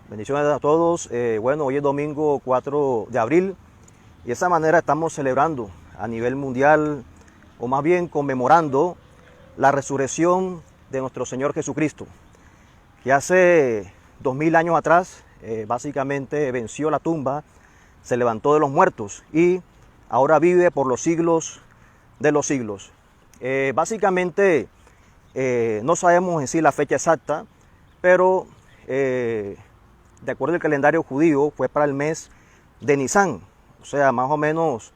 Bendiciones a todos. Bueno, hoy es domingo 4 de abril y de esa manera estamos celebrando a nivel mundial, o más bien conmemorando la resurrección de nuestro Señor Jesucristo, que hace 2000 años atrás básicamente venció la tumba, se levantó de los muertos y ahora vive por los siglos de los siglos. Básicamente no sabemos en sí la fecha exacta, pero de acuerdo al calendario judío fue para el mes de Nisan, o sea, más o menos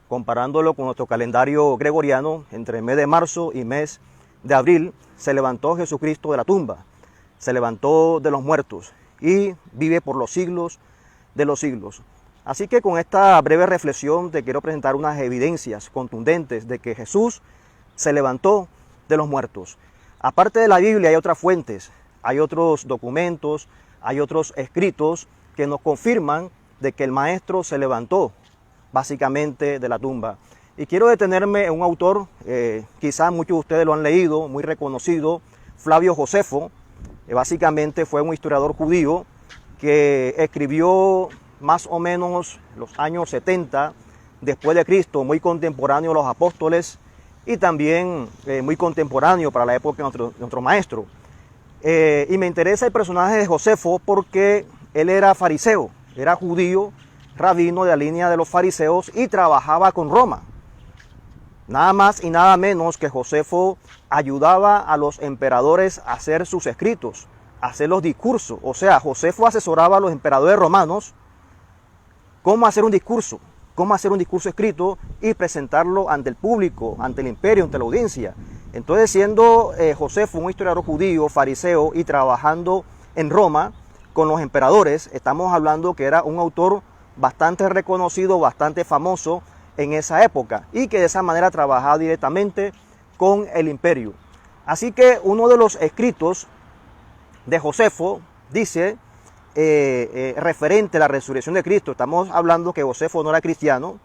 comparándolo con nuestro calendario gregoriano, entre el mes de marzo y mes de abril, se levantó Jesucristo de la tumba, se levantó de los muertos y vive por los siglos de los siglos. Así que con esta breve reflexión te quiero presentar unas evidencias contundentes de que Jesús se levantó de los muertos. Aparte de la Biblia hay otras fuentes, hay otros documentos, hay otros escritos que nos confirman de que el Maestro se levantó básicamente de la tumba. Y quiero detenerme en un autor, quizás muchos de ustedes lo han leído, muy reconocido, Flavio Josefo. Básicamente fue un historiador judío que escribió más o menos los años 70 después de Cristo, muy contemporáneo a los apóstoles y también muy contemporáneo para la época de nuestro Maestro. Y me interesa el personaje de Josefo porque él era fariseo, era judío, rabino de la línea de los fariseos y trabajaba con Roma. Nada más y nada menos que Josefo ayudaba a los emperadores a hacer sus escritos, a hacer los discursos. O sea, Josefo asesoraba a los emperadores romanos cómo hacer un discurso escrito y presentarlo ante el público, ante el imperio, ante la audiencia. Entonces, siendo Josefo un historiador judío, fariseo y trabajando en Roma con los emperadores, estamos hablando que era un autor bastante reconocido, bastante famoso en esa época y que de esa manera trabajaba directamente con el imperio. Así que uno de los escritos de Josefo dice, referente a la resurrección de Cristo, estamos hablando que Josefo no era cristiano,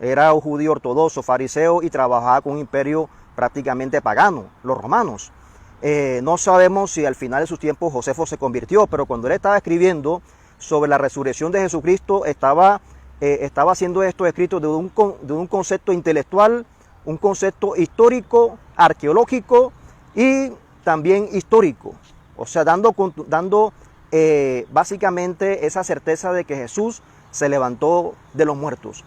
era un judío ortodoxo, fariseo y trabajaba con un imperio prácticamente pagano, los romanos. No sabemos si al final de sus tiempos Josefo se convirtió, pero cuando él estaba escribiendo sobre la resurrección de Jesucristo, estaba haciendo estos escritos de un concepto intelectual, un concepto histórico, arqueológico y también histórico. O sea, dando básicamente esa certeza de que Jesús se levantó de los muertos.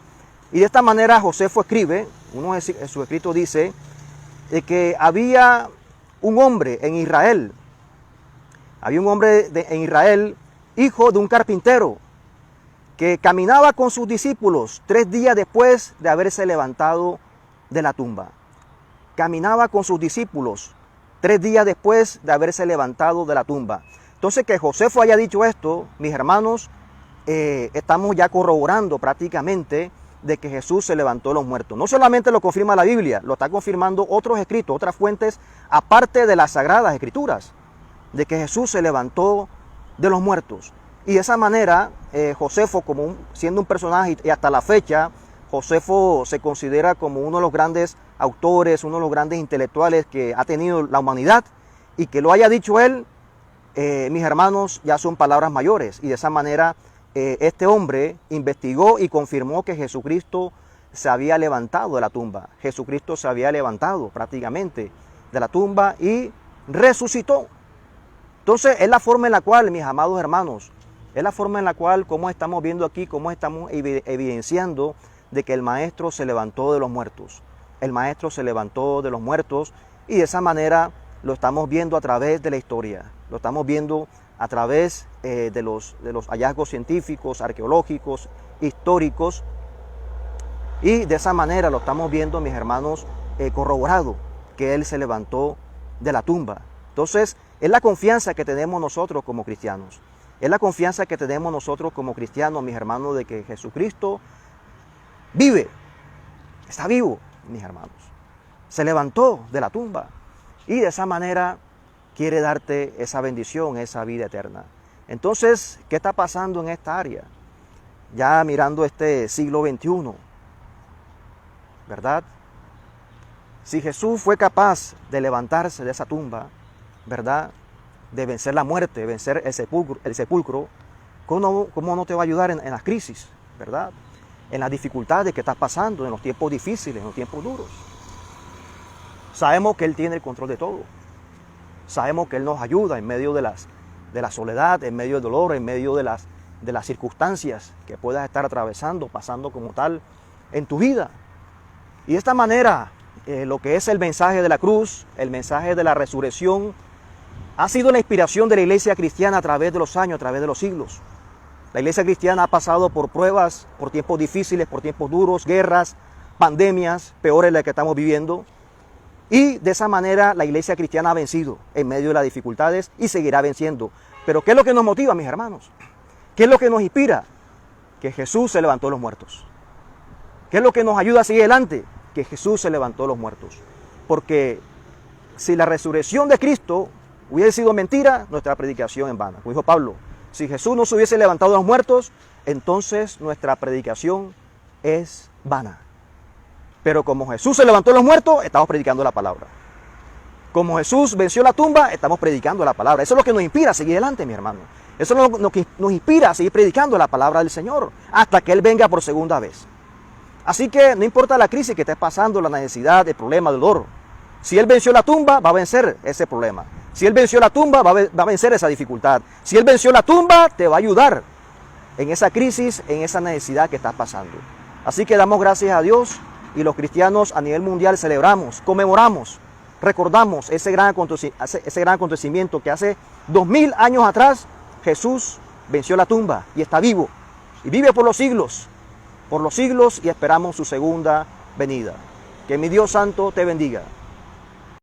Y de esta manera Josefo escribe, uno de sus escritos dice, que había un hombre en Israel, en Israel, hijo de un carpintero, que caminaba con sus discípulos 3 días después de haberse levantado de la tumba. Caminaba con sus discípulos 3 días después de haberse levantado de la tumba. Entonces, que Josefo haya dicho esto, mis hermanos, estamos ya corroborando prácticamente de que Jesús se levantó de los muertos. No solamente lo confirma la Biblia, lo está confirmando otros escritos, otras fuentes, aparte de las Sagradas Escrituras, de que Jesús se levantó de los muertos. Y de esa manera, Josefo, siendo un personaje, y hasta la fecha, Josefo se considera como uno de los grandes autores, uno de los grandes intelectuales que ha tenido la humanidad, y que lo haya dicho él, mis hermanos, ya son palabras mayores. Y de esa manera, este hombre investigó y confirmó que Jesucristo se había levantado de la tumba. Jesucristo se había levantado prácticamente de la tumba y resucitó. Entonces, es la forma en la cual, mis amados hermanos, es la forma en la cual, como estamos viendo aquí, como estamos evidenciando de que el Maestro se levantó de los muertos. El Maestro se levantó de los muertos y de esa manera lo estamos viendo a través de la historia. Lo estamos viendo a través de los hallazgos científicos, arqueológicos, históricos. Y de esa manera lo estamos viendo, mis hermanos, corroborado que Él se levantó de la tumba. Entonces, es la confianza que tenemos nosotros como cristianos. Es la confianza que tenemos nosotros como cristianos, mis hermanos, de que Jesucristo vive, está vivo, mis hermanos. Se levantó de la tumba y de esa manera quiere darte esa bendición, esa vida eterna. Entonces, ¿qué está pasando en esta área? Ya mirando este siglo XXI, ¿verdad? Si Jesús fue capaz de levantarse de esa tumba, ¿verdad?, de vencer la muerte, vencer el sepulcro, ¿Cómo no te va a ayudar en las crisis, verdad? En las dificultades que estás pasando, en los tiempos difíciles, en los tiempos duros. Sabemos que Él tiene el control de todo. Sabemos que Él nos ayuda en medio de la soledad, en medio del dolor, en medio de las circunstancias que puedas estar atravesando, pasando como tal en tu vida. Y de esta manera, lo que es el mensaje de la cruz, el mensaje de la resurrección, ha sido la inspiración de la iglesia cristiana a través de los años, a través de los siglos. La iglesia cristiana ha pasado por pruebas, por tiempos difíciles, por tiempos duros, guerras, pandemias, peores de las que estamos viviendo. Y de esa manera la iglesia cristiana ha vencido en medio de las dificultades y seguirá venciendo. Pero ¿qué es lo que nos motiva, mis hermanos? ¿Qué es lo que nos inspira? Que Jesús se levantó de los muertos. ¿Qué es lo que nos ayuda a seguir adelante? Que Jesús se levantó de los muertos. Porque si la resurrección de Cristo hubiese sido mentira, nuestra predicación en vano. Como dijo Pablo, si Jesús no se hubiese levantado de los muertos, entonces nuestra predicación es vana. Pero como Jesús se levantó de los muertos, estamos predicando la palabra. Como Jesús venció la tumba, estamos predicando la palabra. Eso es lo que nos inspira a seguir adelante, mi hermano. Eso es lo que nos inspira a seguir predicando la palabra del Señor hasta que Él venga por segunda vez. Así que no importa la crisis que estés pasando, la necesidad, el problema, el dolor. Si Él venció la tumba, va a vencer ese problema. Si Él venció la tumba, va a vencer esa dificultad. Si Él venció la tumba, te va a ayudar en esa crisis, en esa necesidad que estás pasando. Así que damos gracias a Dios y los cristianos a nivel mundial celebramos, conmemoramos, recordamos ese gran acontecimiento que hace 2000 años atrás Jesús venció la tumba y está vivo y vive por los siglos y esperamos su segunda venida. Que mi Dios santo te bendiga.